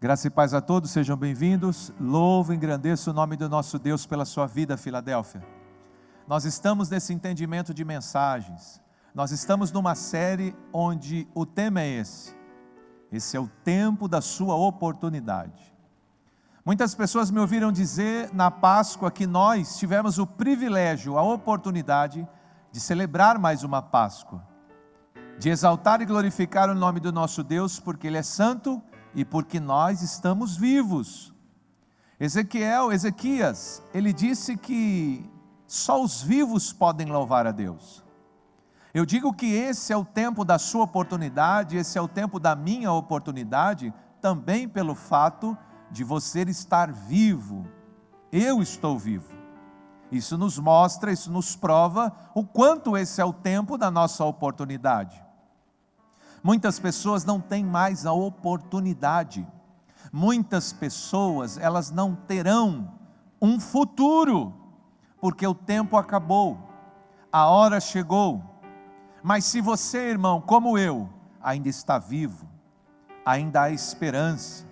Graça e paz a todos, sejam bem-vindos. Louvo e engrandeço o nome do nosso Deus pela sua vida, Filadélfia. Nós estamos nesse entendimento de mensagens. Nós estamos numa série onde o tema é esse. Esse é o tempo da sua oportunidade. Muitas pessoas me ouviram dizer na Páscoa que nós tivemos o privilégio, a oportunidade de celebrar mais uma Páscoa. De exaltar e glorificar o nome do nosso Deus, porque Ele é santo e porque nós estamos vivos. Ezequias, ele disse que só os vivos podem louvar a Deus. Eu digo que esse é o tempo da sua oportunidade, esse é o tempo da minha oportunidade, também pelo fato de você estar vivo. Eu estou vivo. Isso nos mostra, isso nos prova o quanto esse é o tempo da nossa oportunidade. Muitas pessoas não têm mais a oportunidade. Muitas pessoas, elas não terão um futuro, porque o tempo acabou, a hora chegou. Mas se você, irmão, como eu, ainda está vivo, ainda há esperança,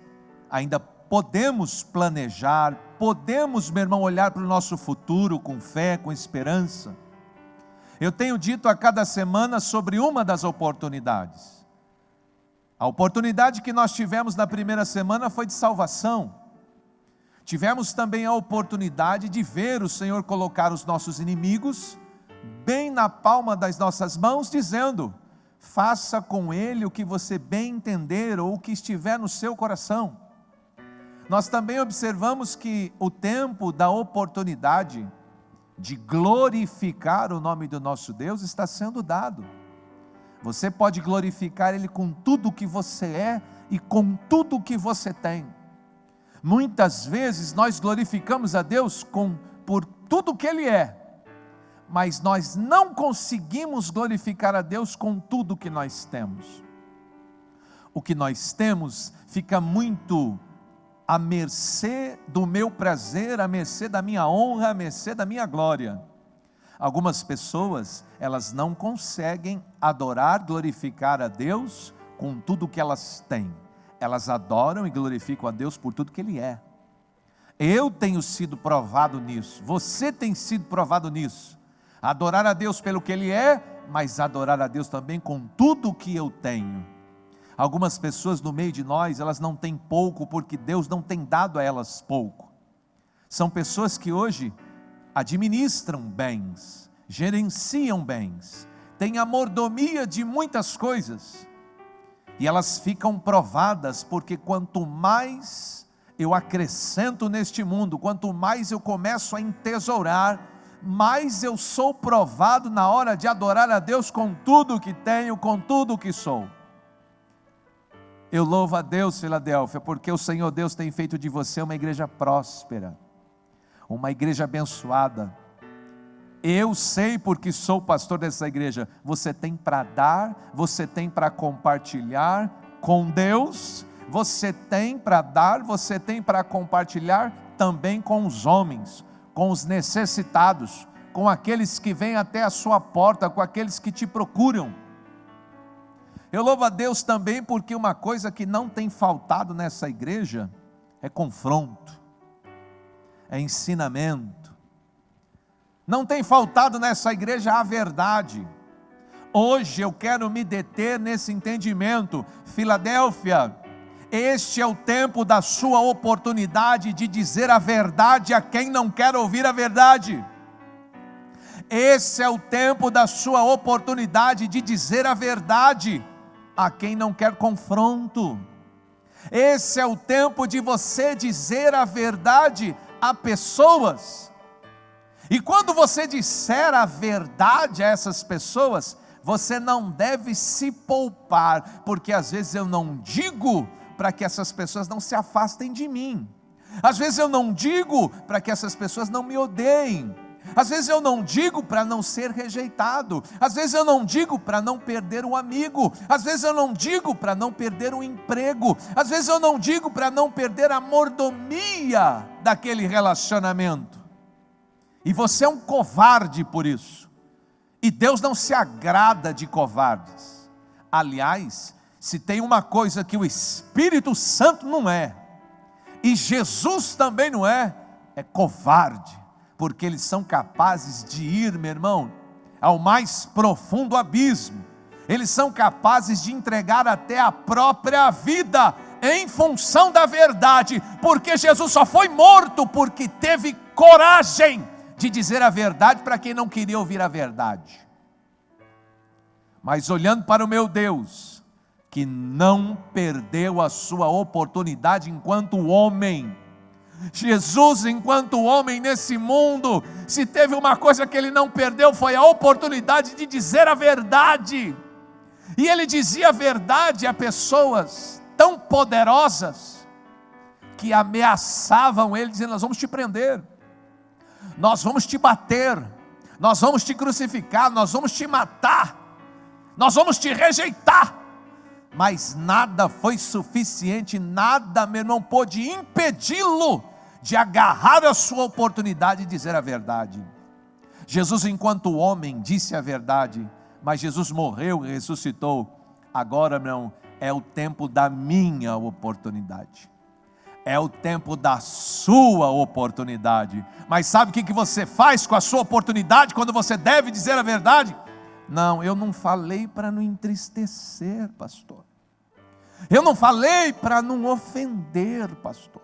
ainda podemos planejar, podemos, meu irmão, olhar para o nosso futuro com fé, com esperança. Eu tenho dito a cada semana sobre uma das oportunidades. A oportunidade que nós tivemos na primeira semana foi de salvação. Tivemos também a oportunidade de ver o Senhor colocar os nossos inimigos bem na palma das nossas mãos, dizendo: faça com ele o que você bem entender ou o que estiver no seu coração. Nós também observamos que o tempo da oportunidade de glorificar o nome do nosso Deus está sendo dado. Você pode glorificar Ele com tudo o que você é e com tudo o que você tem. Muitas vezes nós glorificamos a Deus por tudo o que Ele é, mas nós não conseguimos glorificar a Deus com tudo o que nós temos. O que nós temos fica muito à mercê do meu prazer, à mercê da minha honra, à mercê da minha glória. Algumas pessoas, elas não conseguem adorar, glorificar a Deus com tudo que elas têm. Elas adoram e glorificam a Deus por tudo que Ele é. Eu tenho sido provado nisso, você tem sido provado nisso. Adorar a Deus pelo que Ele é, mas adorar a Deus também com tudo que eu tenho. Algumas pessoas no meio de nós, elas não têm pouco porque Deus não tem dado a elas pouco. São pessoas que hoje administram bens, gerenciam bens, têm a mordomia de muitas coisas, e elas ficam provadas, porque quanto mais eu acrescento neste mundo, quanto mais eu começo a entesourar, mais eu sou provado na hora de adorar a Deus com tudo que tenho, com tudo que sou. Eu louvo a Deus, Filadélfia, porque o Senhor Deus tem feito de você uma igreja próspera, uma igreja abençoada. Eu sei, porque sou pastor dessa igreja, você tem para dar, você tem para compartilhar com Deus, você tem para dar, você tem para compartilhar também com os homens, com os necessitados, com aqueles que vêm até a sua porta, com aqueles que te procuram. Eu louvo a Deus também porque uma coisa que não tem faltado nessa igreja é confronto, é ensinamento. Não tem faltado nessa igreja a verdade. Hoje eu quero me deter nesse entendimento. Filadélfia, este é o tempo da sua oportunidade de dizer a verdade a quem não quer ouvir a verdade. Esse é o tempo da sua oportunidade de dizer a verdade a quem não quer confronto. Esse é o tempo de você dizer a verdade a pessoas. E quando você disser a verdade a essas pessoas, você não deve se poupar, porque às vezes eu não digo para que essas pessoas não se afastem de mim. Às vezes eu não digo para que essas pessoas não me odeiem. Às vezes eu não digo para não ser rejeitado. Às vezes eu não digo para não perder um amigo. Às vezes eu não digo para não perder um emprego. Às vezes eu não digo para não perder a mordomia daquele relacionamento. E você é um covarde por isso. E Deus não se agrada de covardes. Aliás, Se tem uma coisa que o Espírito Santo não é, e Jesus também não é covarde, porque eles são capazes de ir, meu irmão, ao mais profundo abismo. Eles são capazes de entregar até a própria vida em função da verdade, porque Jesus só foi morto porque teve coragem de dizer a verdade para quem não queria ouvir a verdade. Mas olhando para o meu Deus, que não perdeu a sua oportunidade enquanto homem, Jesus enquanto homem nesse mundo, se teve uma coisa que ele não perdeu, foi a oportunidade de dizer a verdade. E ele dizia a verdade a pessoas tão poderosas, que ameaçavam ele, dizendo: nós vamos te prender, nós vamos te bater, nós vamos te crucificar, nós vamos te matar, nós vamos te rejeitar. Mas nada foi suficiente, nada, meu irmão, pôde impedi-lo de agarrar a sua oportunidade de dizer a verdade. Jesus enquanto homem disse a verdade, mas Jesus morreu e ressuscitou. Agora, meu irmão, é o tempo da minha oportunidade, é o tempo da sua oportunidade. Mas sabe o que você faz com a sua oportunidade quando você deve dizer a verdade? Não, eu não falei para não entristecer, pastor. Eu não falei para não ofender, pastor.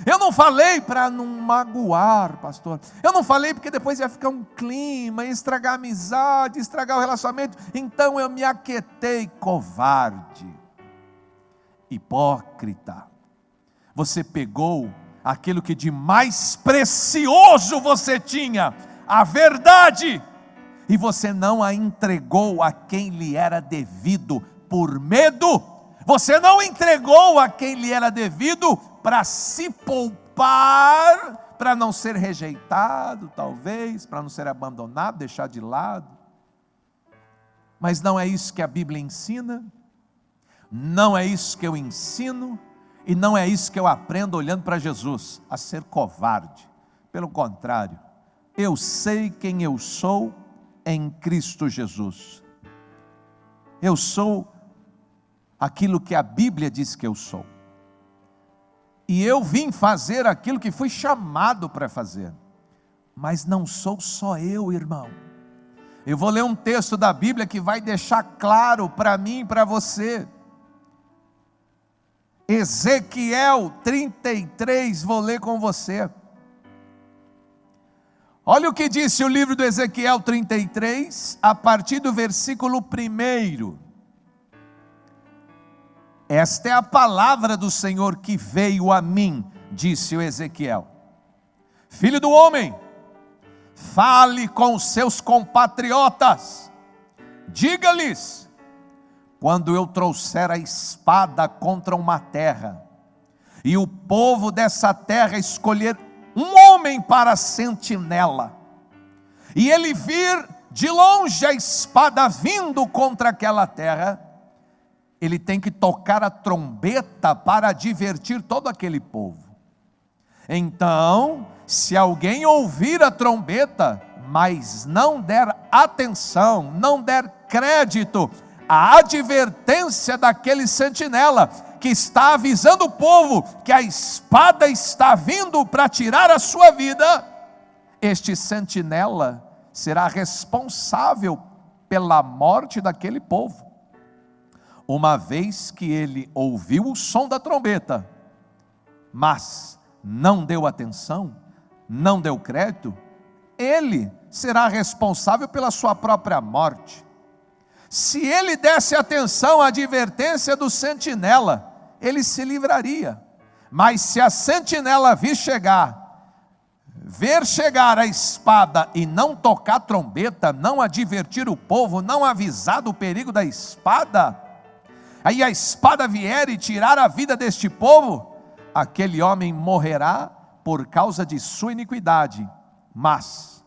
Eu não falei para não magoar, pastor. Eu não falei porque depois ia ficar um clima, ia estragar a amizade, estragar o relacionamento. Então eu me aquietei. Covarde, hipócrita. Você pegou aquilo que de mais precioso você tinha, a verdade, e você não a entregou a quem lhe era devido por medo. Você não entregou a quem lhe era devido para se poupar, para não ser rejeitado, talvez, para não ser abandonado, deixar de lado. Mas não é isso que a Bíblia ensina, não é isso que eu ensino, e não é isso que eu aprendo olhando para Jesus, a ser covarde. Pelo contrário, eu sei quem eu sou em Cristo Jesus. Eu sou aquilo que a Bíblia diz que eu sou. E eu vim fazer aquilo que fui chamado para fazer. Mas não sou só eu, irmão. Eu vou ler um texto da Bíblia que vai deixar claro para mim e para você. Ezequiel 33, vou ler com você. Olha o que disse o livro do Ezequiel 33, a partir do versículo 1. Esta é a palavra do Senhor que veio a mim, disse o Ezequiel. Filho do homem, fale com os seus compatriotas, diga-lhes: quando eu trouxer a espada contra uma terra, e o povo dessa terra escolher um homem para sentinela, e ele vir de longe a espada vindo contra aquela terra, ele tem que tocar a trombeta para advertir todo aquele povo. Então, se alguém ouvir a trombeta, mas não der atenção, não der crédito à advertência daquele sentinela, que está avisando o povo que a espada está vindo para tirar a sua vida, este sentinela será responsável pela morte daquele povo. Uma vez que ele ouviu o som da trombeta, mas não deu atenção, não deu crédito, ele será responsável pela sua própria morte. Se ele desse atenção à advertência do sentinela, ele se livraria. Mas se a sentinela ver chegar a espada e não tocar a trombeta, não advertir o povo, não avisar do perigo da espada, aí a espada vier e tirar a vida deste povo, aquele homem morrerá por causa de sua iniquidade. Mas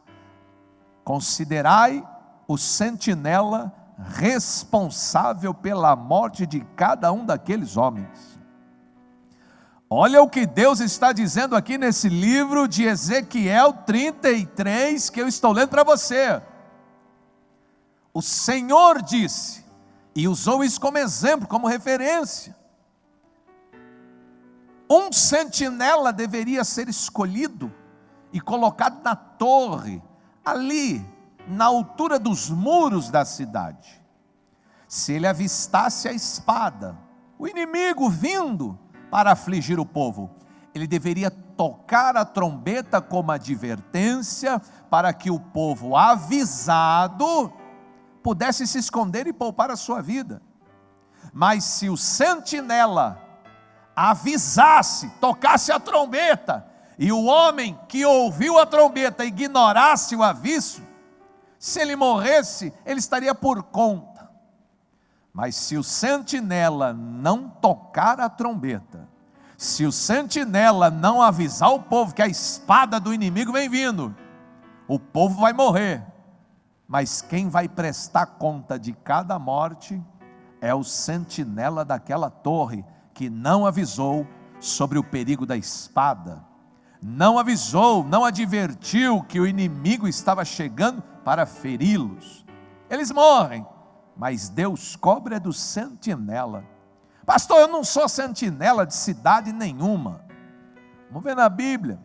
considerai o sentinela responsável pela morte de cada um daqueles homens. Olha o que Deus está dizendo aqui nesse livro de Ezequiel 33, que eu estou lendo para você. O Senhor disse E usou isso como exemplo, como referência. Um sentinela deveria ser escolhido e colocado na torre, ali, na altura dos muros da cidade. Se ele avistasse a espada, o inimigo vindo para afligir o povo, ele deveria tocar a trombeta como advertência, para que o povo avisado pudesse se esconder e poupar a sua vida. Mas se o sentinela avisasse, tocasse a trombeta, e o homem que ouviu a trombeta ignorasse o aviso, se ele morresse, ele estaria por conta. Mas se o sentinela não tocar a trombeta, se o sentinela não avisar o povo que a espada do inimigo vem vindo, o povo vai morrer. Mas quem vai prestar conta de cada morte é o sentinela daquela torre, que não avisou sobre o perigo da espada, não avisou, não advertiu que o inimigo estava chegando para feri-los. Eles morrem, mas Deus cobra do sentinela. Pastor, eu não sou sentinela de cidade nenhuma. Vamos ver na Bíblia.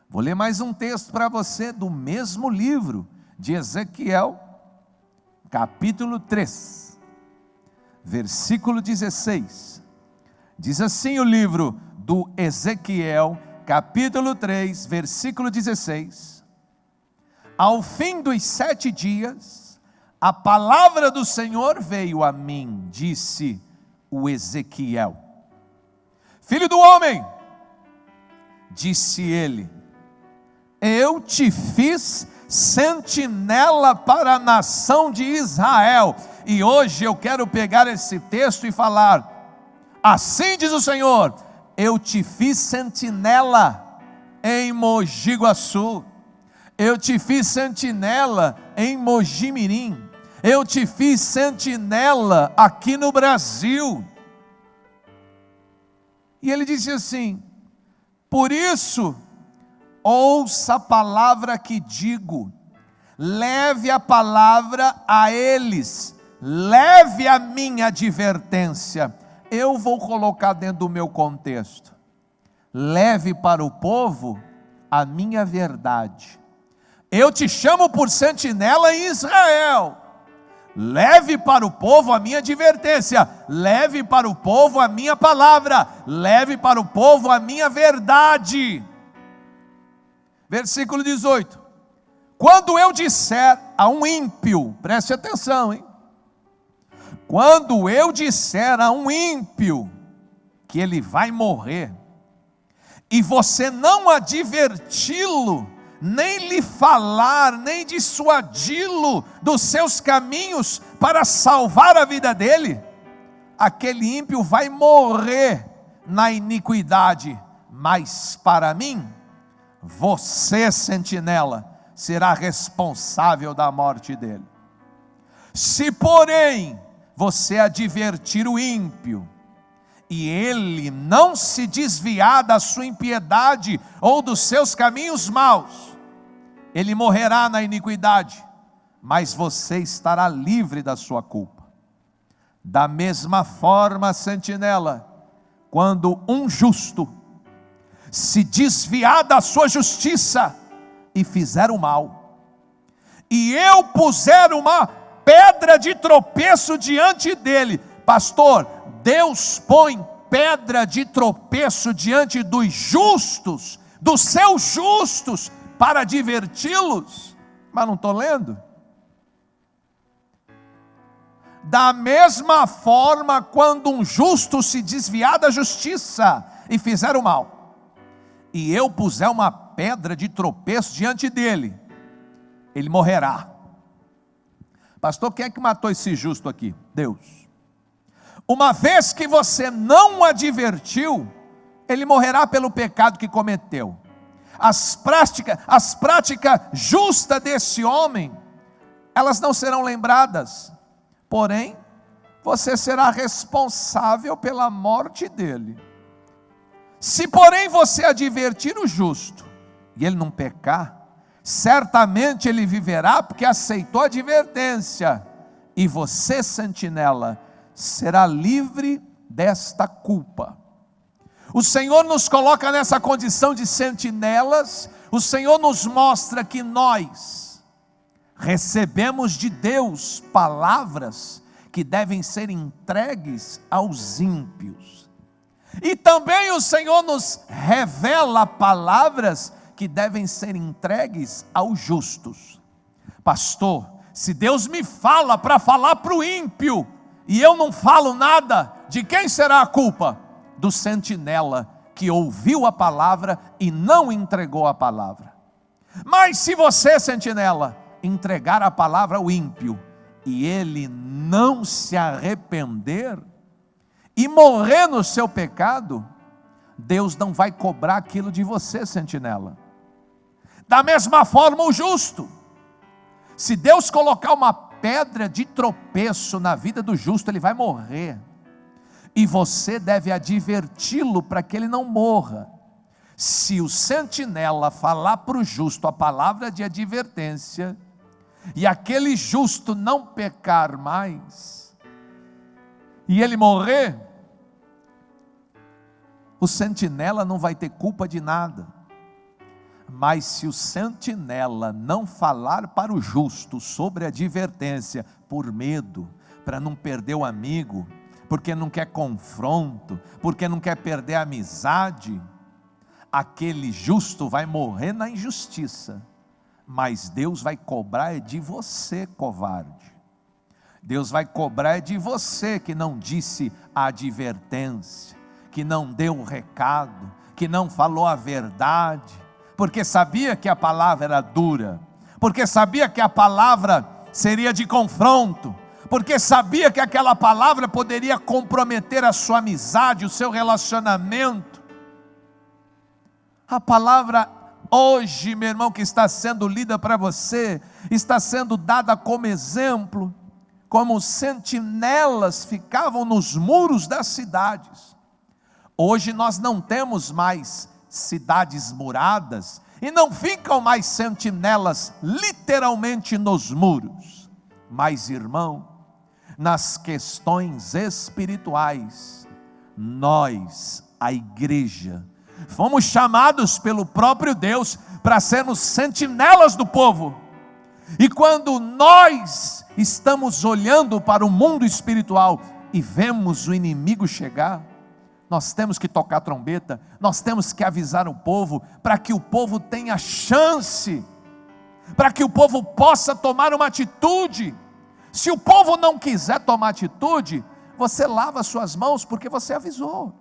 Vou ler mais um texto para você do mesmo livro de Ezequiel, capítulo 3, versículo 16. Diz assim o livro do Ezequiel, capítulo 3, versículo 16. Ao fim dos 7 dias, a palavra do Senhor veio a mim, disse o Ezequiel: filho do homem, disse ele, eu te fiz sentinela para a nação de Israel. E hoje eu quero pegar esse texto e falar: assim diz o Senhor, eu te fiz sentinela em Mogi Guaçu, eu te fiz sentinela em Mogi Mirim, eu te fiz sentinela aqui no Brasil. E ele disse assim: por isso, ouça a palavra que digo, leve a palavra a eles, leve a minha advertência. Eu vou colocar dentro do meu contexto. Leve para o povo a minha verdade. Eu te chamo por sentinela em Israel. Leve para o povo a minha advertência. Leve para o povo a minha palavra. Leve para o povo a minha verdade. Versículo 18. Quando eu disser a um ímpio, preste atenção, hein? Quando eu disser a um ímpio que ele vai morrer, e você não adverti-lo, nem lhe falar, nem dissuadi-lo dos seus caminhos para salvar a vida dele, aquele ímpio vai morrer na iniquidade. Mas para mim, você, sentinela, será responsável da morte dele. Se porém você advertir o ímpio, e ele não se desviar da sua impiedade ou dos seus caminhos maus, ele morrerá na iniquidade, mas você estará livre da sua culpa. Da mesma forma, sentinela, quando um justo se desviar da sua justiça e fizer o mal, e eu puser uma pedra de tropeço diante dele. Pastor, Deus põe pedra de tropeço diante dos justos, dos seus justos, para diverti-los. Mas não estou lendo? Da mesma forma, quando um justo se desviar da justiça e fizer o mal, e eu puser uma pedra de tropeço diante dele, ele morrerá. Pastor, quem é que matou esse justo aqui? Deus. Uma vez que você não o advertiu, ele morrerá pelo pecado que cometeu. As práticas justas desse homem, elas não serão lembradas, porém, você será responsável pela morte dele. Se porém você advertir o justo, e ele não pecar, certamente ele viverá porque aceitou a advertência, E você, sentinela, será livre desta culpa. O Senhor nos coloca nessa condição de sentinelas. O Senhor nos mostra que nós recebemos de Deus palavras que devem ser entregues aos ímpios. E também o Senhor nos revela palavras que devem ser entregues aos justos. Pastor, se Deus me fala para falar para o ímpio, e eu não falo nada, de quem será a culpa? Do sentinela que ouviu a palavra e não entregou a palavra. Mas se você, sentinela, entregar a palavra ao ímpio, e ele não se arrepender, e morrer no seu pecado, Deus não vai cobrar aquilo de você, sentinela. Da mesma forma o justo, se Deus colocar uma pedra de tropeço na vida do justo, ele vai morrer, e você deve adverti-lo para que ele não morra. Se o sentinela falar para o justo a palavra de advertência, e aquele justo não pecar mais, e ele morrer, o sentinela não vai ter culpa de nada. Mas se o sentinela não falar para o justo sobre a advertência, por medo, para não perder o amigo, porque não quer confronto, porque não quer perder a amizade, aquele justo vai morrer na injustiça, mas Deus vai cobrar de você, covarde. Deus vai cobrar de você que não disse a advertência, que não deu um recado, que não falou a verdade, porque sabia que a palavra era dura, porque sabia que a palavra seria de confronto, porque sabia que aquela palavra poderia comprometer a sua amizade, o seu relacionamento. A palavra hoje, meu irmão, que está sendo lida para você, está sendo dada como exemplo, como sentinelas ficavam nos muros das cidades. Hoje nós não temos mais cidades muradas, e não ficam mais sentinelas literalmente nos muros, mas irmão, nas questões espirituais, nós, a igreja, fomos chamados pelo próprio Deus para sermos sentinelas do povo. E quando nós estamos olhando para o mundo espiritual e vemos o inimigo chegar, nós temos que tocar a trombeta, nós temos que avisar o povo, para que o povo tenha chance, para que o povo possa tomar uma atitude. Se o povo não quiser tomar atitude, você lava suas mãos, porque você avisou.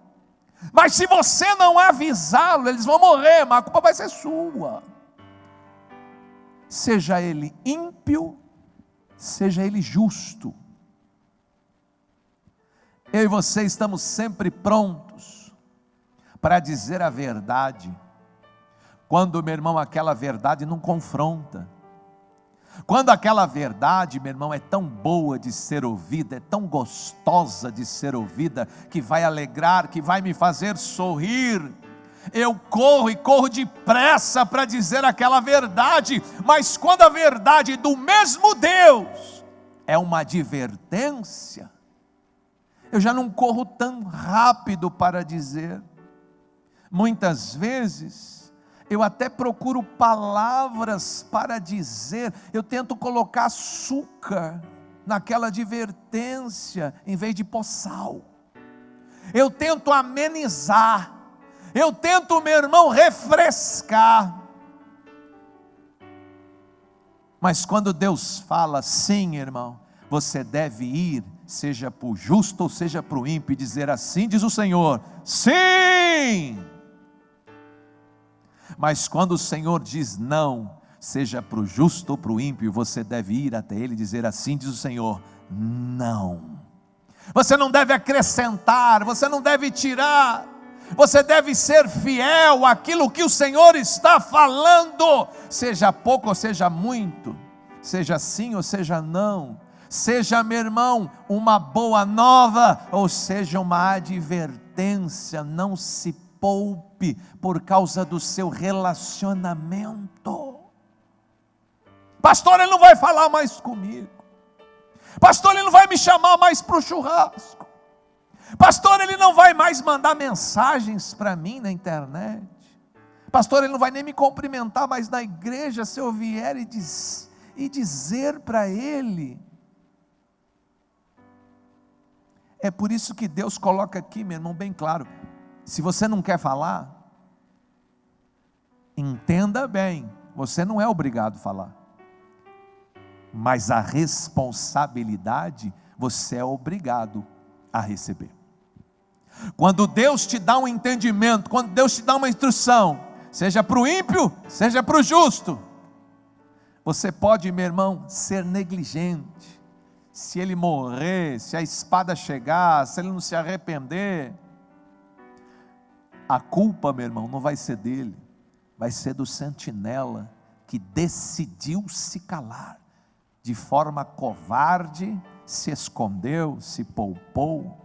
Mas se você não avisá-lo, eles vão morrer, mas a culpa vai ser sua. Seja ele ímpio, seja ele justo. Eu e você estamos sempre prontos para dizer a verdade, quando, meu irmão, aquela verdade não confronta, quando aquela verdade, meu irmão, é tão boa de ser ouvida, é tão gostosa de ser ouvida, que vai alegrar, que vai me fazer sorrir, eu corro e corro depressa para dizer aquela verdade. Mas quando a verdade do mesmo Deus é uma advertência, eu já não corro tão rápido para dizer. Muitas vezes eu até procuro palavras para dizer, eu tento colocar açúcar naquela advertência, em vez de pôr sal. Eu tento amenizar, eu tento, meu irmão, refrescar. Mas quando Deus fala, sim, irmão, você deve ir, seja para o justo ou seja para o ímpio, e dizer assim diz o Senhor, sim. Mas quando o Senhor diz não, seja para o justo ou para o ímpio, você deve ir até ele e dizer assim diz o Senhor, não. Você não deve acrescentar, você não deve tirar, você deve ser fiel àquilo que o Senhor está falando, seja pouco ou seja muito, seja sim ou seja não, seja, meu irmão, uma boa nova ou seja uma advertência. Não se poupe por causa do seu relacionamento. Pastor, ele não vai falar mais comigo, Pastor, ele não vai me chamar mais para o churrasco. Pastor, ele não vai mais mandar mensagens para mim na internet. Pastor, ele não vai nem me cumprimentar mais na igreja se eu vier e dizer para ele. É por isso que Deus coloca aqui, meu irmão, bem claro. Se você não quer falar, entenda bem, você não é obrigado a falar. Mas a responsabilidade, você é obrigado a receber. Quando Deus te dá um entendimento, quando Deus te dá uma instrução, seja para o ímpio, seja para o justo, você pode, meu irmão, ser negligente. Se ele morrer, se a espada chegar, se ele não se arrepender, a culpa, meu irmão, não vai ser dele, vai ser do sentinela que decidiu se calar, de forma covarde, se escondeu, se poupou.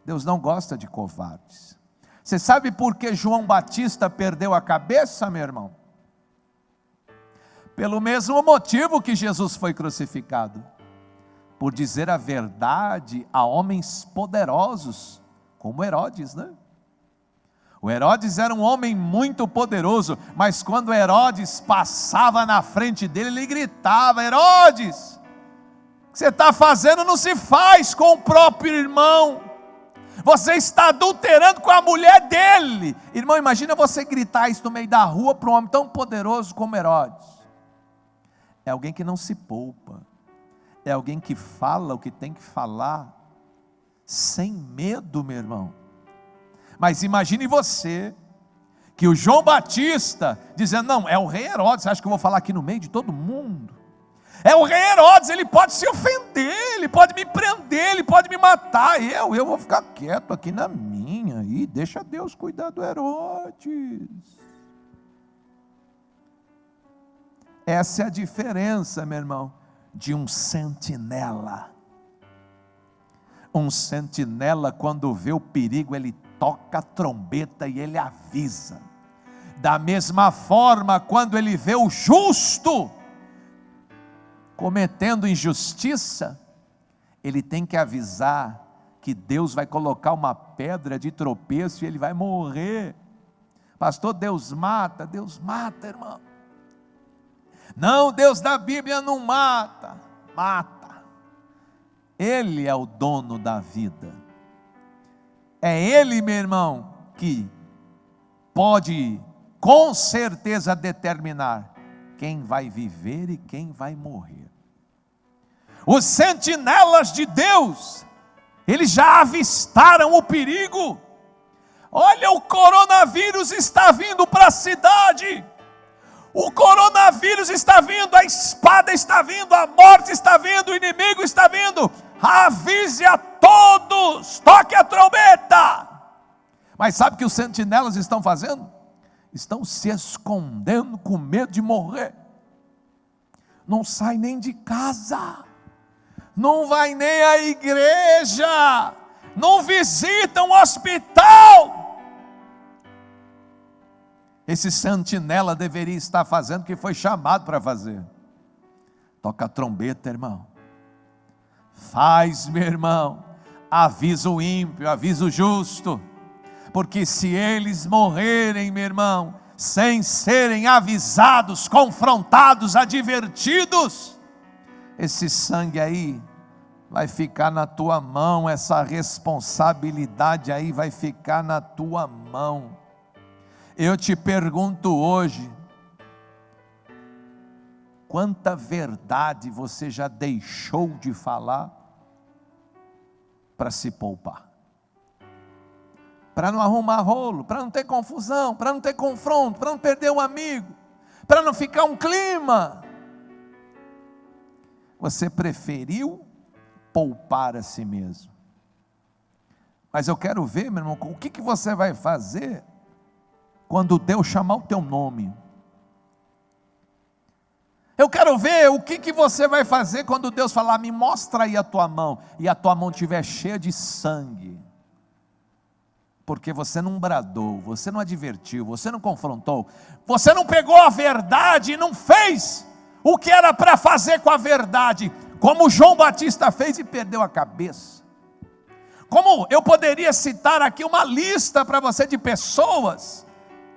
Deus não gosta de covardes. Você sabe por que João Batista perdeu a cabeça, meu irmão? Pelo mesmo motivo que Jesus foi crucificado. Por dizer a verdade a homens poderosos, como Herodes, né? O Herodes era um homem muito poderoso, mas quando Herodes passava na frente dele, ele gritava: Herodes, o que você está fazendo não se faz com o próprio irmão, você está adulterando com a mulher dele. Irmão, imagina você gritar isso no meio da rua para um homem tão poderoso como Herodes. É alguém que não se poupa, é alguém que fala o que tem que falar, sem medo, meu irmão. Mas imagine você, que o João Batista, dizendo: não, é o rei Herodes, você acha que eu vou falar aqui no meio de todo mundo? É o rei Herodes, ele pode se ofender, ele pode me prender, ele pode me matar, eu vou ficar quieto aqui na minha, e deixa Deus cuidar do Herodes. Essa é a diferença, meu irmão, de um sentinela. Um sentinela, quando vê o perigo, ele toca a trombeta e ele avisa. Da mesma forma, quando ele vê o justo cometendo injustiça, ele tem que avisar que Deus vai colocar uma pedra de tropeço e ele vai morrer. Pastor, Deus mata, irmão. Não, Deus da Bíblia não mata, mata. Ele é o dono da vida. É Ele, meu irmão, que pode com certeza determinar quem vai viver e quem vai morrer. Os sentinelas de Deus, eles já avistaram o perigo. Olha, o coronavírus está vindo para a cidade. O coronavírus está vindo, a espada está vindo, a morte está vindo, o inimigo está vindo. Avise a todos, toque a trombeta. Mas sabe o que os sentinelas estão fazendo? Estão se escondendo com medo de morrer. Não sai nem de casa, não vai nem à igreja, não visita um hospital. Esse sentinela deveria estar fazendo o que foi chamado para fazer. Toca a trombeta, irmão. Faz, meu irmão. Avisa o ímpio, avisa o justo. Porque se eles morrerem, meu irmão, sem serem avisados, confrontados, advertidos, esse sangue aí vai ficar na tua mão, essa responsabilidade aí vai ficar na tua mão. Eu te pergunto hoje, quanta verdade você já deixou de falar para se poupar? Para não arrumar rolo, para não ter confusão, para não ter confronto, para não perder um amigo, para não ficar um clima. Você preferiu poupar a si mesmo. Mas eu quero ver, meu irmão, o que você vai fazer quando Deus chamar o teu nome. Eu quero ver o que você vai fazer quando Deus falar: me mostra aí a tua mão, e a tua mão estiver cheia de sangue. Porque você não bradou, você não advertiu, você não confrontou, você não pegou a verdade e não fez o que era para fazer com a verdade. como João Batista fez e perdeu a cabeça. Como eu poderia citar aqui uma lista para você de pessoas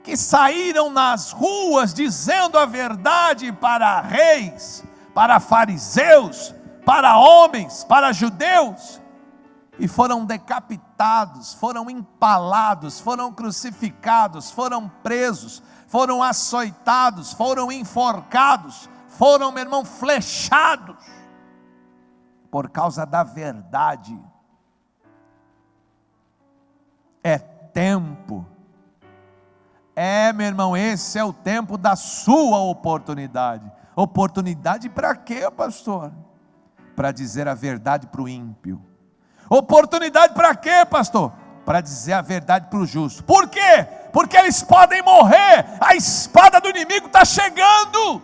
que saíram nas ruas dizendo a verdade para reis, para fariseus, para homens, para judeus, e foram decapitados, foram empalados, foram crucificados, foram presos, foram açoitados, foram enforcados, foram, meu irmão, flechados, por causa da verdade. É tempo, meu irmão, esse é o tempo da sua oportunidade. Oportunidade para quê, pastor? Para dizer a verdade para o ímpio. Oportunidade para quê, pastor? Para dizer a verdade para o justo. Por quê? Porque eles podem morrer, a espada do inimigo está chegando,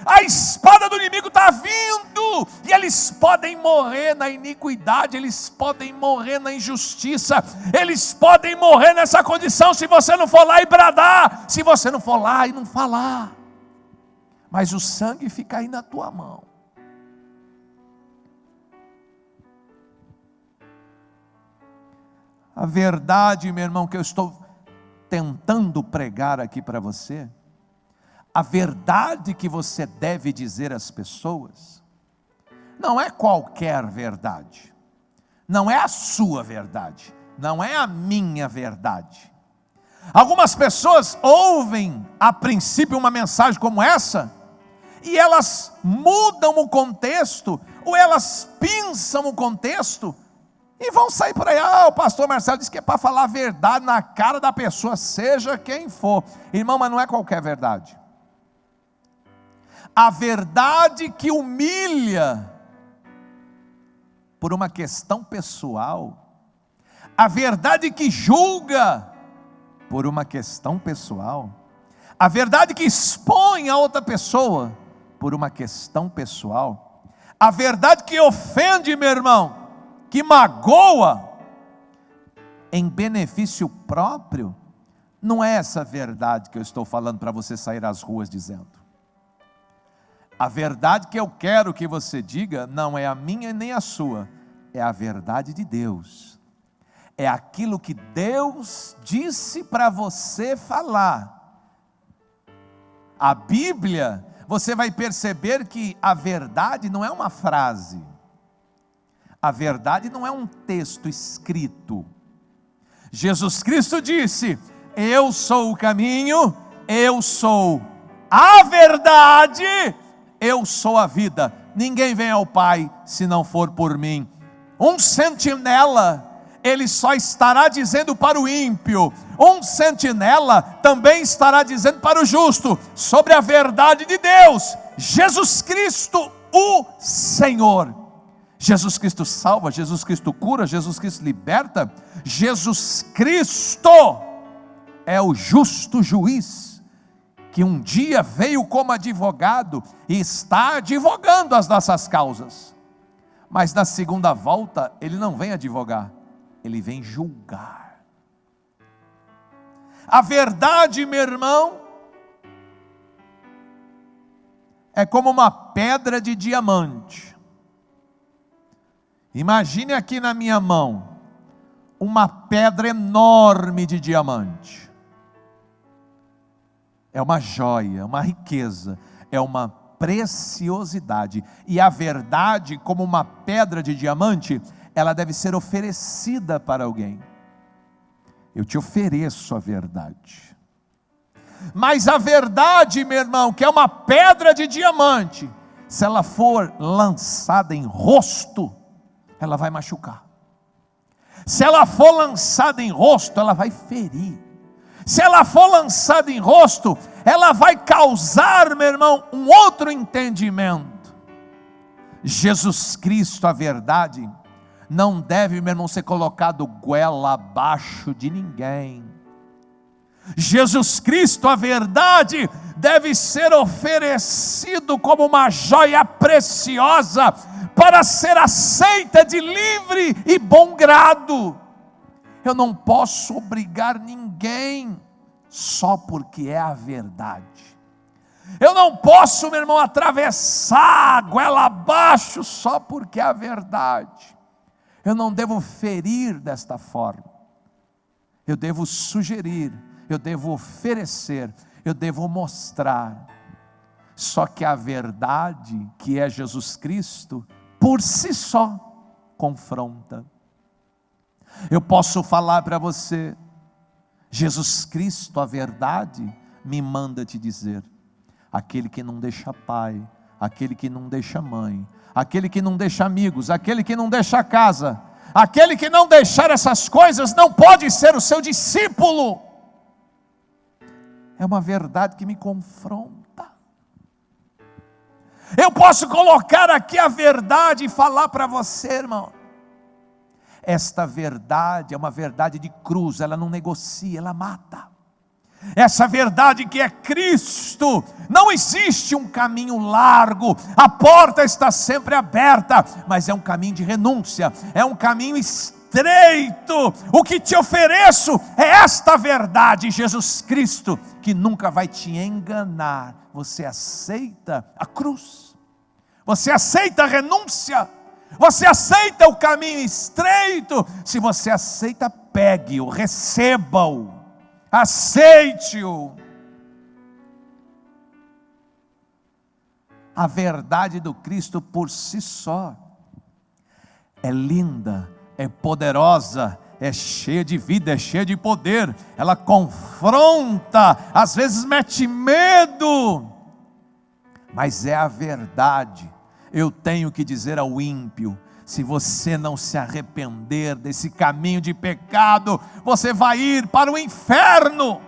a espada do inimigo está vindo, e eles podem morrer na iniquidade, eles podem morrer na injustiça, eles podem morrer nessa condição, se você não for lá e bradar, se você não for lá e não falar, mas o sangue fica aí na tua mão. A verdade, meu irmão, que eu estou tentando pregar aqui para você, a verdade que você deve dizer às pessoas, não é qualquer verdade, não é a sua verdade, não é a minha verdade. Algumas pessoas ouvem a princípio uma mensagem como essa, e elas mudam o contexto, ou elas pinçam o contexto, e vão sair por aí. O pastor Marcelo disse que é para falar a verdade na cara da pessoa, seja quem for. Irmão, mas não é qualquer verdade. A verdade que humilha por uma questão pessoal, a verdade que julga por uma questão pessoal, a verdade que expõe a outra pessoa por uma questão pessoal, a verdade que ofende, meu irmão, que magoa em benefício próprio, não é essa verdade que eu estou falando para você sair às ruas dizendo. A verdade que eu quero que você diga não é a minha nem a sua, é a verdade de Deus. É aquilo que Deus disse para você falar. A Bíblia, você vai perceber que a verdade não é uma frase. A verdade não é um texto escrito. Jesus Cristo disse: eu sou o caminho, eu sou a verdade, eu sou a vida. Ninguém vem ao Pai se não for por mim. Um sentinela, ele só estará dizendo para o ímpio. Um sentinela também estará dizendo para o justo sobre a verdade de Deus. Jesus Cristo, o Senhor. Jesus Cristo salva, Jesus Cristo cura, Jesus Cristo liberta. Jesus Cristo é o justo juiz, que um dia veio como advogado e está advogando as nossas causas. Mas na segunda volta, ele não vem advogar, ele vem julgar. A verdade, meu irmão, é como uma pedra de diamante. Imagine aqui na minha mão, uma pedra enorme de diamante. É uma joia, uma riqueza, é uma preciosidade. E a verdade, como uma pedra de diamante, ela deve ser oferecida para alguém. Eu te ofereço a verdade. Mas a verdade, meu irmão, que é uma pedra de diamante, se ela for lançada em rosto, ela vai machucar. Se ela for lançada em rosto, ela vai ferir. Se ela for lançada em rosto, ela vai causar, meu irmão, um outro entendimento. Jesus Cristo, a verdade, não deve, meu irmão, ser colocado goela abaixo de ninguém. Jesus Cristo, a verdade, deve ser oferecido como uma joia preciosa, para ser aceita de livre e bom grado. Eu não posso obrigar ninguém, só porque é a verdade. Eu não posso, meu irmão, atravessar goela abaixo só porque é a verdade. Eu não devo ferir desta forma. Eu devo sugerir, eu devo oferecer, eu devo mostrar. Só que a verdade, que é Jesus Cristo, por si só, confronta. Eu posso falar para você, Jesus Cristo, a verdade, me manda te dizer: aquele que não deixa pai, aquele que não deixa mãe, aquele que não deixa amigos, aquele que não deixa casa, aquele que não deixar essas coisas, não pode ser o seu discípulo. É uma verdade que me confronta. Eu posso colocar aqui a verdade e falar para você, irmão, esta verdade é uma verdade de cruz, ela não negocia, ela mata. Essa verdade que é Cristo, não existe um caminho largo, a porta está sempre aberta, mas é um caminho de renúncia, é um caminho estreito. O que te ofereço é esta verdade, Jesus Cristo, que nunca vai te enganar. Você aceita a cruz, você aceita a renúncia, você aceita o caminho estreito. Se você aceita, pegue-o, receba-o, aceite-o. A verdade do Cristo por si só é linda, é poderosa, é cheia de vida, é cheia de poder. Ela confronta, às vezes mete medo, mas é a verdade. Eu tenho que dizer ao ímpio: se você não se arrepender desse caminho de pecado, você vai ir para o inferno.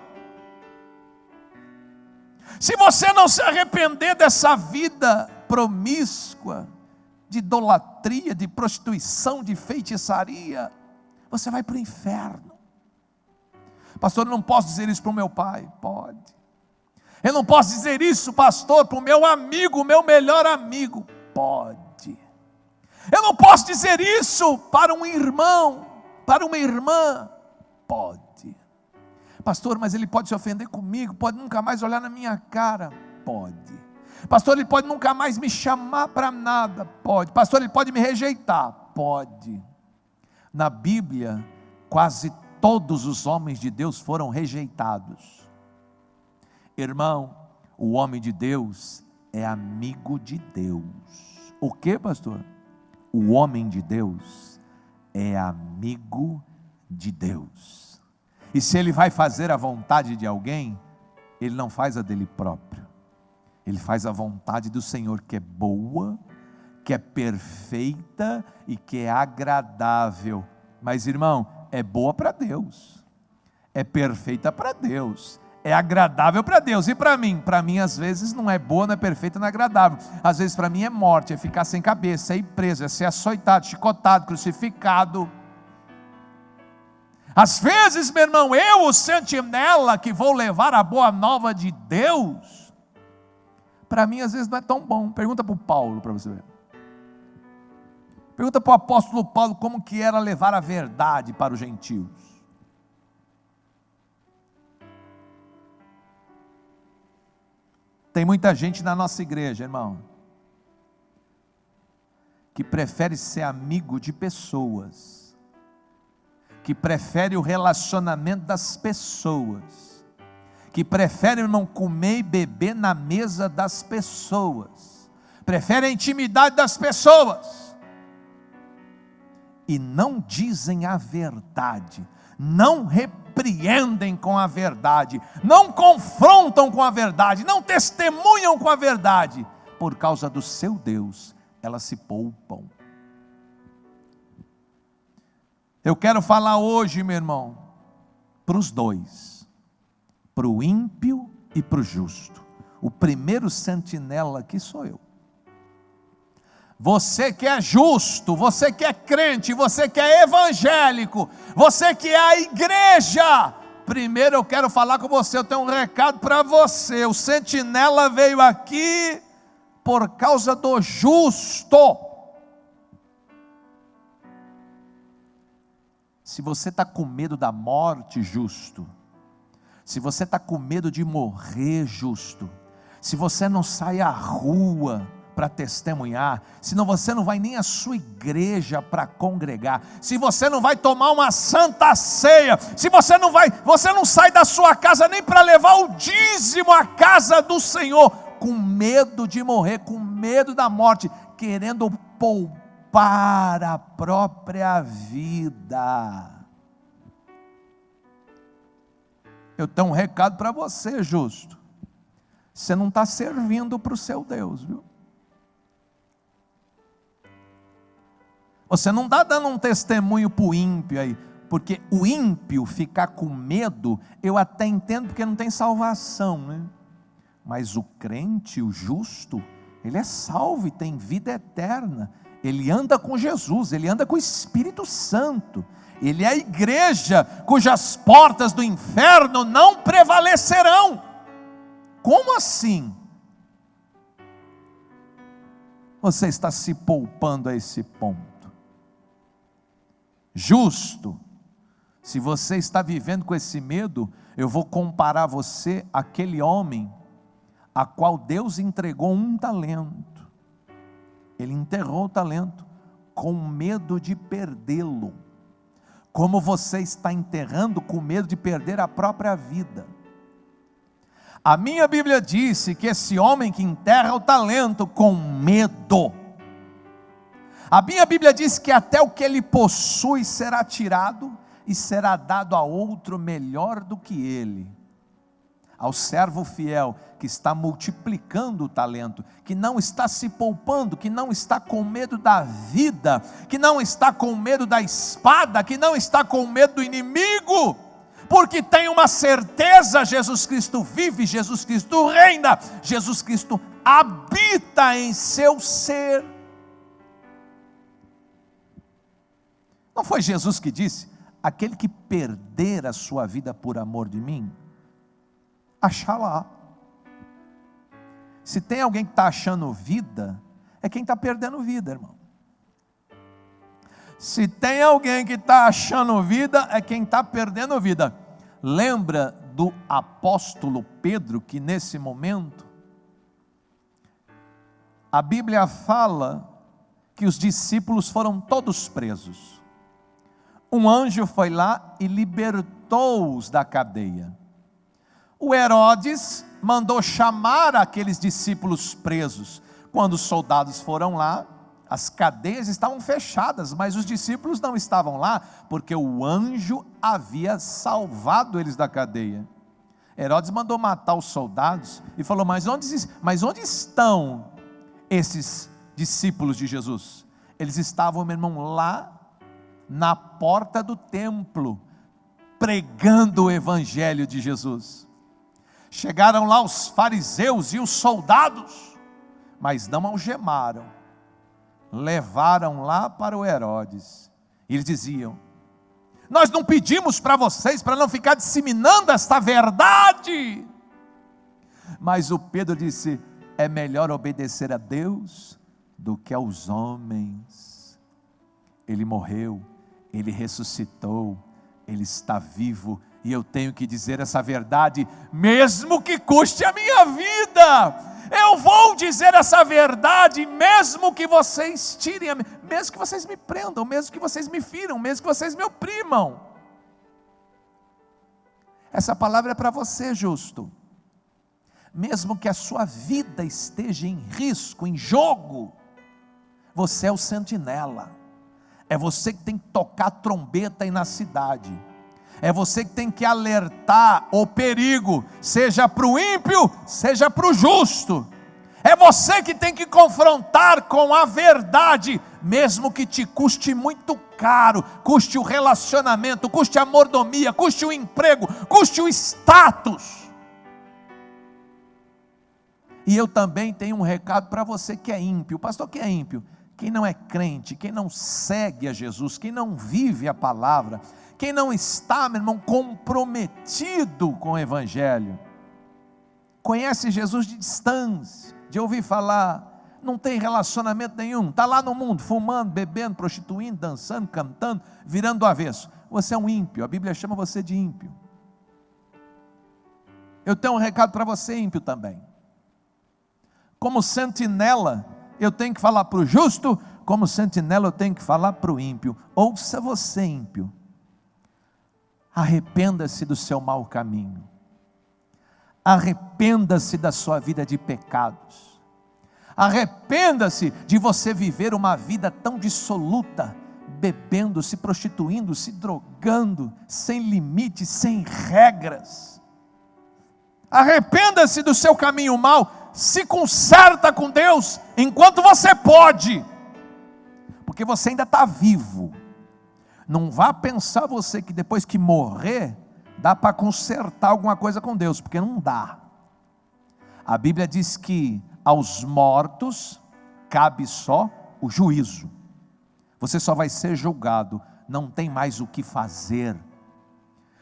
Se você não se arrepender dessa vida promíscua, de idolatria, de prostituição, de feitiçaria, você vai para o inferno. Pastor, eu não posso dizer isso para o meu pai. Pode. Eu não posso dizer isso, pastor, para o meu amigo, o meu melhor amigo. Pode. Eu não posso dizer isso para um irmão, para uma irmã. Pode. Pastor, mas ele pode se ofender comigo, pode nunca mais olhar na minha cara. Pode. Pastor, ele pode nunca mais me chamar para nada. Pode. Pastor, ele pode me rejeitar. Pode. Na Bíblia, quase todos os homens de Deus foram rejeitados. Irmão, o homem de Deus é amigo de Deus. O que, pastor? O homem de Deus é amigo de Deus. E se ele vai fazer a vontade de alguém, ele não faz a dele próprio. Ele faz a vontade do Senhor, que é boa, que é perfeita e que é agradável. Mas, irmão, é boa para Deus, é perfeita para Deus, é agradável para Deus. E para mim às vezes não é boa, não é perfeita, não é agradável. Às vezes para mim é morte, é ficar sem cabeça, é ir preso, é ser açoitado, chicotado, crucificado. Às vezes, meu irmão, eu, o sentinela que vou levar a boa nova de Deus, para mim às vezes não é tão bom. Pergunta para o Paulo, para você ver. Pergunta para o apóstolo Paulo como que era levar a verdade para os gentios. Tem muita gente na nossa igreja, irmão, que prefere ser amigo de pessoas, que prefere o relacionamento das pessoas, que prefere, irmão, comer e beber na mesa das pessoas, prefere a intimidade das pessoas, e não dizem a verdade, não repreendem com a verdade, não confrontam com a verdade, não testemunham com a verdade. Por causa do seu Deus, elas se poupam. Eu quero falar hoje, meu irmão, para os dois, para o ímpio e para o justo. O primeiro sentinela aqui sou eu. Você que é justo, você que é crente, você que é evangélico, você que é a igreja, primeiro eu quero falar com você, eu tenho um recado para você. O sentinela veio aqui por causa do justo. Se você está com medo da morte, justo. Se você está com medo de morrer, justo. se você não sai à rua para testemunhar, senão você não vai nem à sua igreja para congregar, se você não vai tomar uma santa ceia, se você não sai da sua casa nem para levar o dízimo à casa do Senhor, com medo de morrer, com medo da morte, querendo poupar a própria vida. Eu tenho um recado para você, justo. Você não está servindo para o seu Deus, viu? Você não está dando um testemunho para o ímpio aí, porque o ímpio ficar com medo, eu até entendo, porque não tem salvação, né? Mas o crente, o justo, ele é salvo e tem vida eterna. Ele anda com Jesus, ele anda com o Espírito Santo. Ele é a igreja cujas portas do inferno não prevalecerão. Como assim? Você está se poupando a esse ponto. Justo, se você está vivendo com esse medo, eu vou comparar você àquele homem a qual Deus entregou um talento. Ele enterrou o talento com medo de perdê-lo, como você está enterrando com medo de perder a própria vida. A minha Bíblia disse que esse homem que enterra o talento com medo, a minha Bíblia diz que até o que ele possui será tirado e será dado a outro melhor do que ele. Ao servo fiel que está multiplicando o talento, que não está se poupando, que não está com medo da vida, que não está com medo da espada, que não está com medo do inimigo, porque tem uma certeza: Jesus Cristo vive, Jesus Cristo reina, Jesus Cristo habita em seu ser. Não foi Jesus que disse: aquele que perder a sua vida por amor de mim, achará. Se tem alguém que está achando vida, é quem está perdendo vida, irmão. Se tem alguém que está achando vida, é quem está perdendo vida. Lembra do apóstolo Pedro, que nesse momento, a Bíblia fala que os discípulos foram todos presos. Um anjo foi lá e libertou-os da cadeia. O Herodes mandou chamar aqueles discípulos presos. Quando os soldados foram lá, as cadeias estavam fechadas, mas os discípulos não estavam lá, porque o anjo havia salvado eles da cadeia. Herodes mandou matar os soldados e falou: mas onde estão esses discípulos de Jesus? Eles estavam, meu irmão, lá na porta do templo, pregando o evangelho de Jesus. Chegaram lá os fariseus e os soldados, mas não algemaram, levaram lá para o Herodes. Eles diziam: nós não pedimos para vocês para não ficar disseminando esta verdade. Mas o Pedro disse: é melhor obedecer a Deus do que aos homens. Ele morreu, ele ressuscitou, ele está vivo, e eu tenho que dizer essa verdade, mesmo que custe a minha vida. Eu vou dizer essa verdade, mesmo que vocês tirem, mesmo que vocês me prendam, mesmo que vocês me firam, mesmo que vocês me oprimam. Essa palavra é para você, justo. Mesmo que a sua vida esteja em risco, em jogo, você é o sentinela. É você que tem que tocar a trombeta aí na cidade. É você que tem que alertar o perigo, seja para o ímpio, seja para o justo. É você que tem que confrontar com a verdade, mesmo que te custe muito caro, custe o relacionamento, custe a mordomia, custe o emprego, custe o status. E eu também tenho um recado para você que é ímpio. Pastor, que é ímpio? Quem não é crente, quem não segue a Jesus, quem não vive a palavra, quem não está, meu irmão, comprometido com o evangelho, conhece Jesus de distância, de ouvir falar, não tem relacionamento nenhum, está lá no mundo, fumando, bebendo, prostituindo, dançando, cantando, virando do avesso. Você é um ímpio, a Bíblia chama você de ímpio. Eu tenho um recado para você, ímpio também. Como sentinela, eu tenho que falar para o justo, como sentinela eu tenho que falar para o ímpio. Ouça você, ímpio, arrependa-se do seu mau caminho, arrependa-se da sua vida de pecados, arrependa-se de você viver uma vida tão dissoluta, bebendo, se prostituindo, se drogando, sem limites, sem regras. Arrependa-se do seu caminho mau, se conserta com Deus, enquanto você pode, porque você ainda está vivo. Não vá pensar você que depois que morrer, dá para consertar alguma coisa com Deus, porque não dá. A Bíblia diz que aos mortos cabe só o juízo. Você só vai ser julgado, não tem mais o que fazer.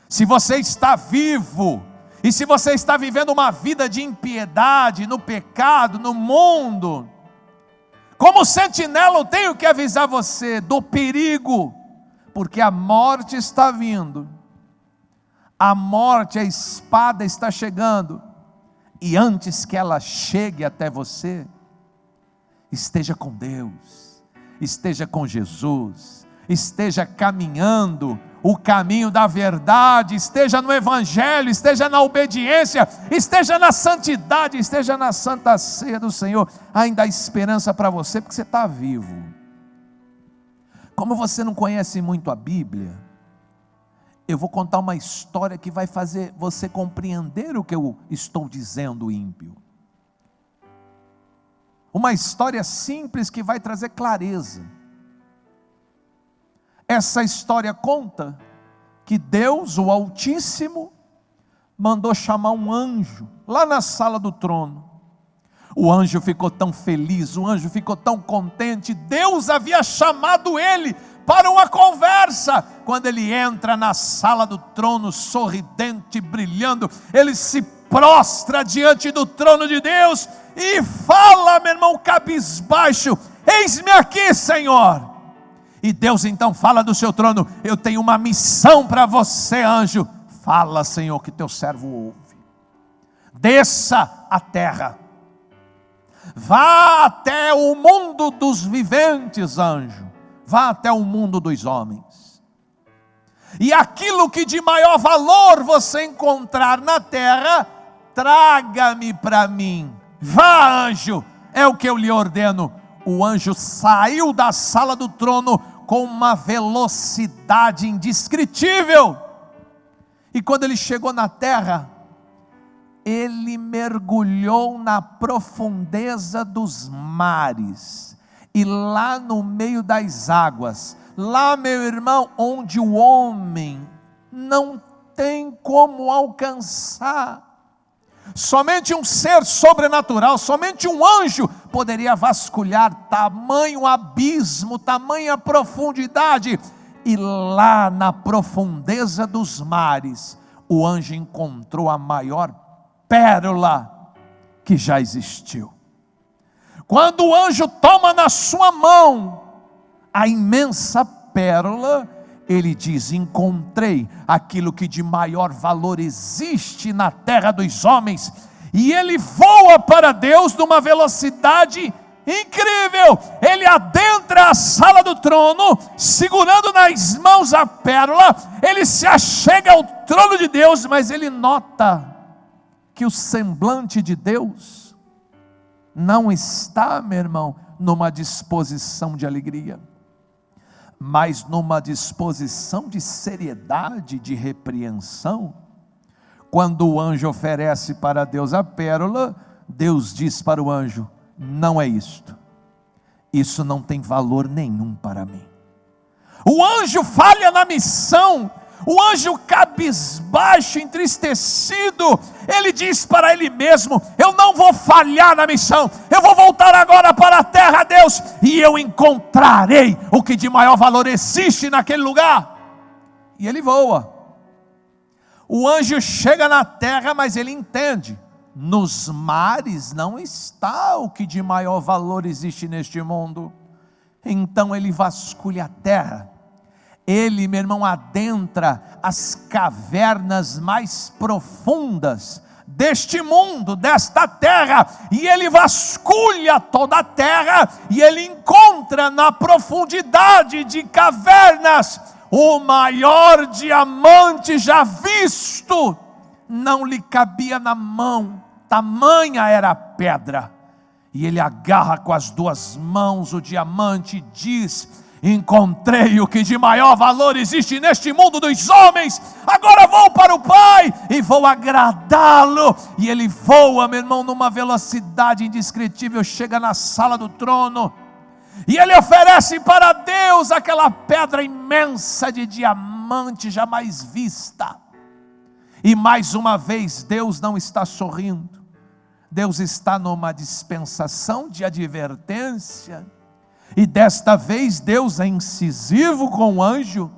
Se você está vivo, e se você está vivendo uma vida de impiedade, no pecado, no mundo, como sentinela eu tenho que avisar você do perigo, porque a morte está vindo, a morte, a espada está chegando, e antes que ela chegue até você, esteja com Deus, esteja com Jesus, esteja caminhando o caminho da verdade, esteja no Evangelho, esteja na obediência, esteja na santidade, esteja na santa ceia do Senhor. Ainda há esperança para você, porque você está vivo. Como você não conhece muito a Bíblia, eu vou contar uma história que vai fazer você compreender o que eu estou dizendo, ímpio. Uma história simples que vai trazer clareza. Essa história conta que Deus, o Altíssimo, mandou chamar um anjo lá na sala do trono. O anjo ficou tão feliz, o anjo ficou tão contente. Deus havia chamado ele para uma conversa. Quando ele entra na sala do trono, sorridente, brilhando, ele se prostra diante do trono de Deus e fala, meu irmão, cabisbaixo: eis-me aqui, Senhor. E Deus então fala do seu trono: eu tenho uma missão para você, anjo. Fala, Senhor, que teu servo ouve. Desça à terra, vá até o mundo dos viventes, anjo. Vá até o mundo dos homens. E aquilo que de maior valor você encontrar na terra, traga-me para mim. Vá, anjo, é o que eu lhe ordeno. O anjo saiu da sala do trono com uma velocidade indescritível. E quando ele chegou na terra, ele mergulhou na profundeza dos mares. E lá no meio das águas, lá, meu irmão, onde o homem não tem como alcançar, somente um ser sobrenatural, somente um anjo poderia vasculhar tamanho abismo, tamanha profundidade. E lá na profundeza dos mares, o anjo encontrou a maior pérola que já existiu. Quando o anjo toma na sua mão a imensa pérola, ele diz: encontrei aquilo que de maior valor existe na terra dos homens. E ele voa para Deus numa velocidade incrível. Ele adentra a sala do trono, segurando nas mãos a pérola. Ele se achega ao trono de Deus, mas ele nota que o semblante de Deus não está, meu irmão, numa disposição de alegria, mas numa disposição de seriedade, de repreensão. Quando o anjo oferece para Deus a pérola, Deus diz para o anjo: não é isto, isso não tem valor nenhum para mim. O anjo falha na missão. O anjo cabisbaixo, entristecido, ele diz para ele mesmo: eu não vou falhar na missão, eu vou voltar agora para a terra, Deus, e eu encontrarei o que de maior valor existe naquele lugar. E ele voa. O anjo chega na terra, mas ele entende: nos mares não está o que de maior valor existe neste mundo. Então ele vasculha a terra. Ele, meu irmão, adentra as cavernas mais profundas deste mundo, desta terra, e ele vasculha toda a terra, e ele encontra na profundidade de cavernas o maior diamante já visto. Não lhe cabia na mão, tamanha era a pedra. E ele agarra com as duas mãos o diamante e diz: encontrei o que de maior valor existe neste mundo dos homens. Agora vou para o Pai e vou agradá-lo. E ele voa, meu irmão, numa velocidade indescritível, chega na sala do trono, e ele oferece para Deus aquela pedra imensa de diamante jamais vista. E mais uma vez Deus não está sorrindo, Deus está numa dispensação de advertência. E desta vez Deus é incisivo com o anjo: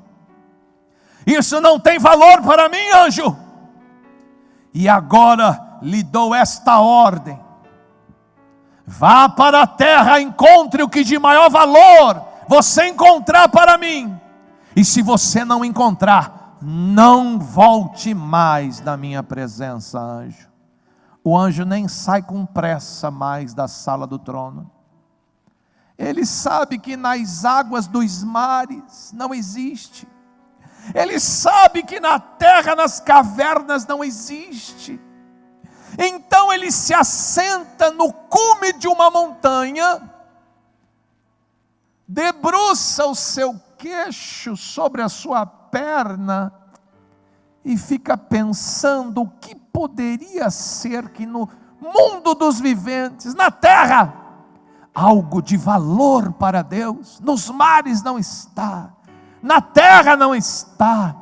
isso não tem valor para mim, anjo, e agora lhe dou esta ordem: vá para a terra, encontre o que de maior valor você encontrar para mim, e se você não encontrar, não volte mais na minha presença, anjo. O anjo nem sai com pressa mais da sala do trono. Ele sabe que nas águas dos mares não existe. Ele sabe que na terra, nas cavernas não existe. Então ele se assenta no cume de uma montanha, debruça o seu queixo sobre a sua perna e fica pensando o que poderia ser que no mundo dos viventes, na terra, algo de valor para Deus. Nos mares não está, na terra não está.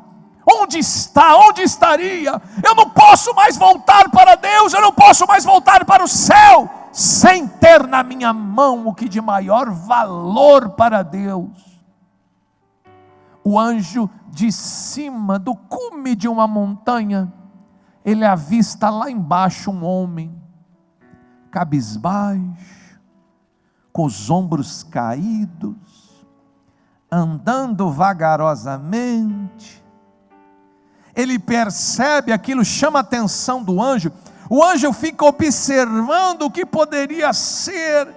Onde está? Onde estaria? Eu não posso mais voltar para Deus, eu não posso mais voltar para o céu sem ter na minha mão o que de maior valor para Deus. O anjo, de cima do cume de uma montanha, ele avista lá embaixo um homem, cabisbaixo, com os ombros caídos, andando vagarosamente. Ele percebe aquilo, chama a atenção do anjo. O anjo fica observando o que poderia ser.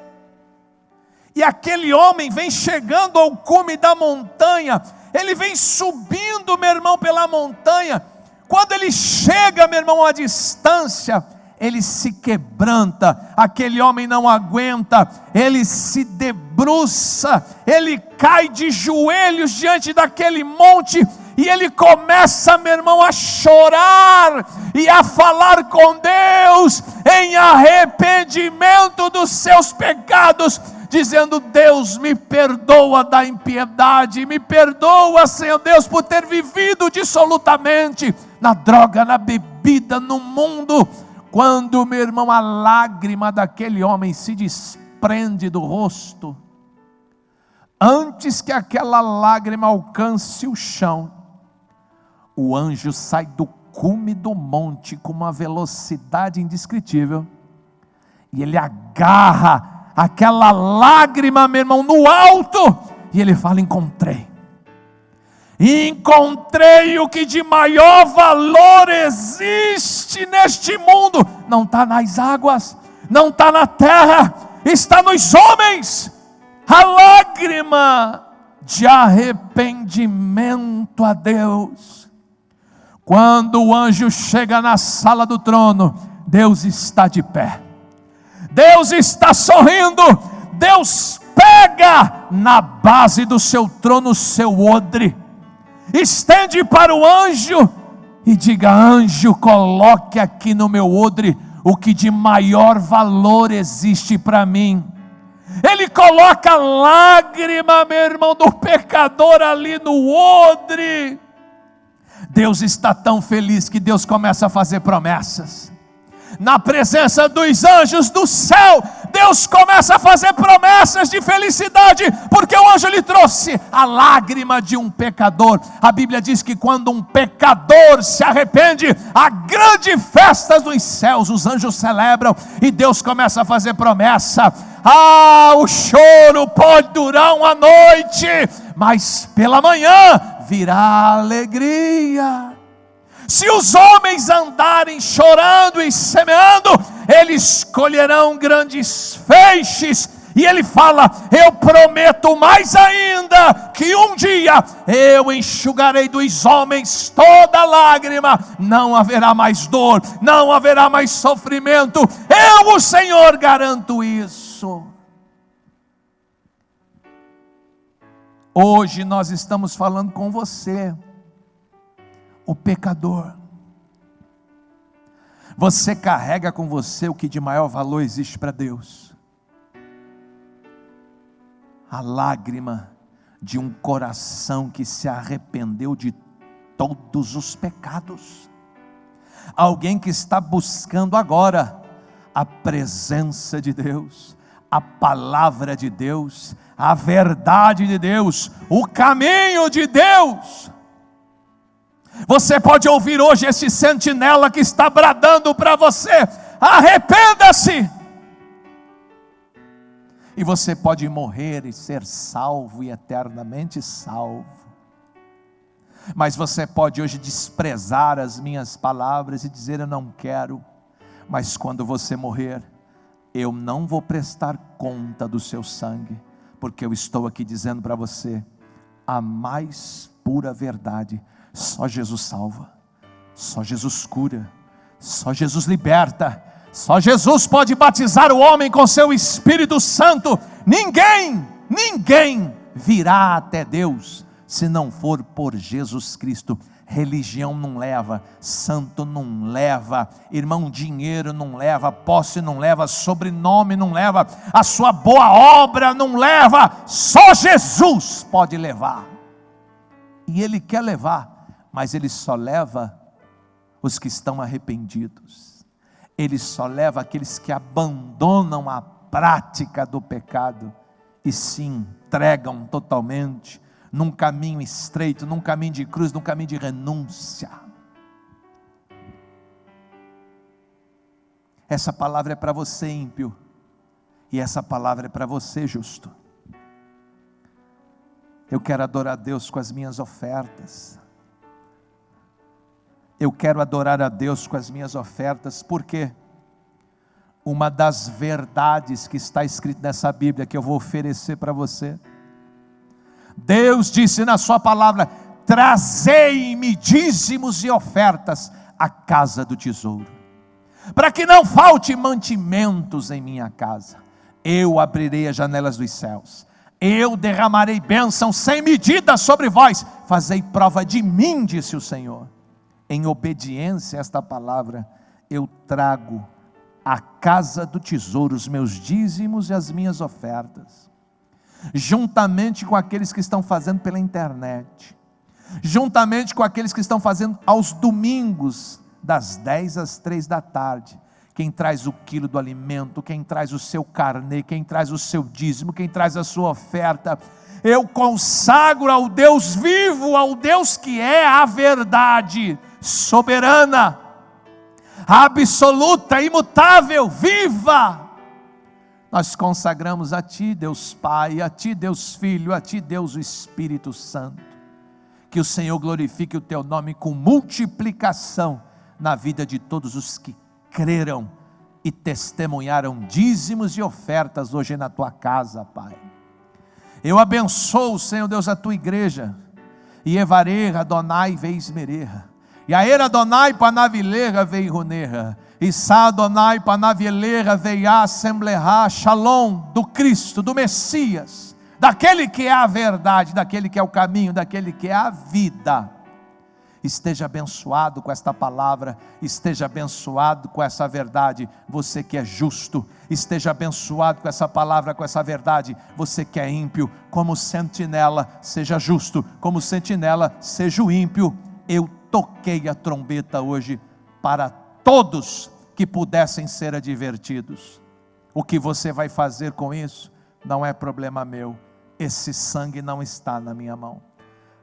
E aquele homem vem chegando ao cume da montanha. Ele vem subindo, meu irmão, pela montanha. Quando ele chega, meu irmão, à distância, ele se quebranta. Aquele homem não aguenta. Ele se debruça. Ele cai de joelhos diante daquele monte. E ele começa, meu irmão, a chorar e a falar com Deus em arrependimento dos seus pecados, dizendo: Deus, me perdoa da impiedade, me perdoa, Senhor Deus, por ter vivido dissolutamente na droga, na bebida, no mundo. Quando, meu irmão, a lágrima daquele homem se desprende do rosto, antes que aquela lágrima alcance o chão, o anjo sai do cume do monte com uma velocidade indescritível, e ele agarra aquela lágrima, meu irmão, no alto, e ele fala: encontrei o que de maior valor existe neste mundo. Não está nas águas, não está na terra, está nos homens. A lágrima de arrependimento a Deus. Quando o anjo chega na sala do trono, Deus está de pé, Deus está sorrindo. Deus pega na base do seu trono o seu odre, estende para o anjo e diga: anjo, coloque aqui no meu odre o que de maior valor existe para mim. Ele coloca a lágrima, meu irmão, do pecador ali no odre. Deus está tão feliz que Deus começa a fazer promessas. Na presença dos anjos do céu, Deus começa a fazer promessas de felicidade, porque o anjo lhe trouxe a lágrima de um pecador. A Bíblia diz que quando um pecador se arrepende, há grande festa nos céus, os anjos celebram, e Deus começa a fazer promessa. O choro pode durar uma noite, mas pela manhã virá a alegria. Se os homens andarem chorando e semeando, eles colherão grandes feixes. E ele fala: eu prometo mais ainda, que um dia eu enxugarei dos homens toda lágrima, não haverá mais dor, não haverá mais sofrimento. Eu, o Senhor, garanto isso. Hoje nós estamos falando com você, o pecador. Você carrega com você o que de maior valor existe para Deus: a lágrima de um coração que se arrependeu de todos os pecados. Alguém que está buscando agora a presença de Deus, a palavra de Deus, a verdade de Deus, o caminho de Deus. Você pode ouvir hoje esse sentinela que está bradando para você: arrependa-se. E você pode morrer e ser salvo e eternamente salvo. Mas você pode hoje desprezar as minhas palavras e dizer: eu não quero. Mas quando você morrer, eu não vou prestar conta do seu sangue, porque eu estou aqui dizendo para você a mais pura verdade: só Jesus salva, só Jesus cura, só Jesus liberta, só Jesus pode batizar o homem com seu Espírito Santo. Ninguém virá até Deus se não for por Jesus Cristo. Religião não leva, santo não leva, irmão, dinheiro não leva, posse não leva, sobrenome não leva, a sua boa obra não leva. Só Jesus pode levar. E Ele quer levar, mas Ele só leva os que estão arrependidos. Ele só leva aqueles que abandonam a prática do pecado e se entregam totalmente num caminho estreito, num caminho de cruz, num caminho de renúncia. Essa palavra é para você, ímpio, e essa palavra é para você, justo. Eu quero adorar a Deus com as minhas ofertas. Eu quero adorar a Deus com as minhas ofertas, porque uma das verdades que está escrita nessa Bíblia que eu vou oferecer para você, Deus disse na sua palavra: trazei-me dízimos e ofertas à casa do tesouro, para que não falte mantimentos em minha casa. Eu abrirei as janelas dos céus, eu derramarei bênção sem medida sobre vós. Fazei prova de mim, disse o Senhor. Em obediência a esta palavra, eu trago à casa do tesouro os meus dízimos e as minhas ofertas, juntamente com aqueles que estão fazendo pela internet, juntamente com aqueles que estão fazendo aos domingos, das 10 às 3 da tarde. Quem traz o quilo do alimento, quem traz o seu carnê, quem traz o seu dízimo, quem traz a sua oferta, eu consagro ao Deus vivo, ao Deus que é a verdade soberana, absoluta, imutável, viva. Nós consagramos a Ti, Deus Pai, a Ti, Deus Filho, a Ti, Deus o Espírito Santo. Que o Senhor glorifique o Teu nome com multiplicação na vida de todos os que creram e testemunharam dízimos e ofertas hoje na Tua casa, Pai. Eu abençoo, Senhor Deus, a Tua igreja. E Evareha, Adonai, veis mereha. E a era Adonai panavileha vei runeha. E sa Adonai panavileha veia assembleha. Shalom do Cristo, do Messias, daquele que é a verdade, daquele que é o caminho, daquele que é a vida. Esteja abençoado com esta palavra, esteja abençoado com essa verdade, você que é justo, esteja abençoado com essa palavra, com essa verdade, você que é ímpio. Como sentinela, seja justo, como sentinela, seja o ímpio. Eu toquei a trombeta hoje para todos que pudessem ser advertidos. O que você vai fazer com isso não é problema meu, esse sangue não está na minha mão.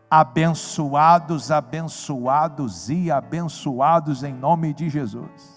Abençoados, abençoados e abençoados em nome de Jesus.